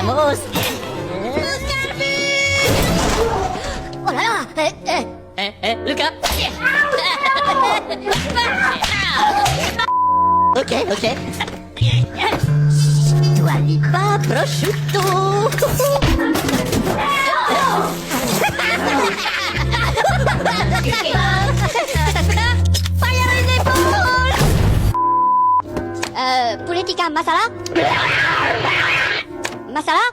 Vamos. Oh là là. Lucas. Ok. Dua Lipa prosciutto. Fire in the pool. Poulet tikka masala. Masala.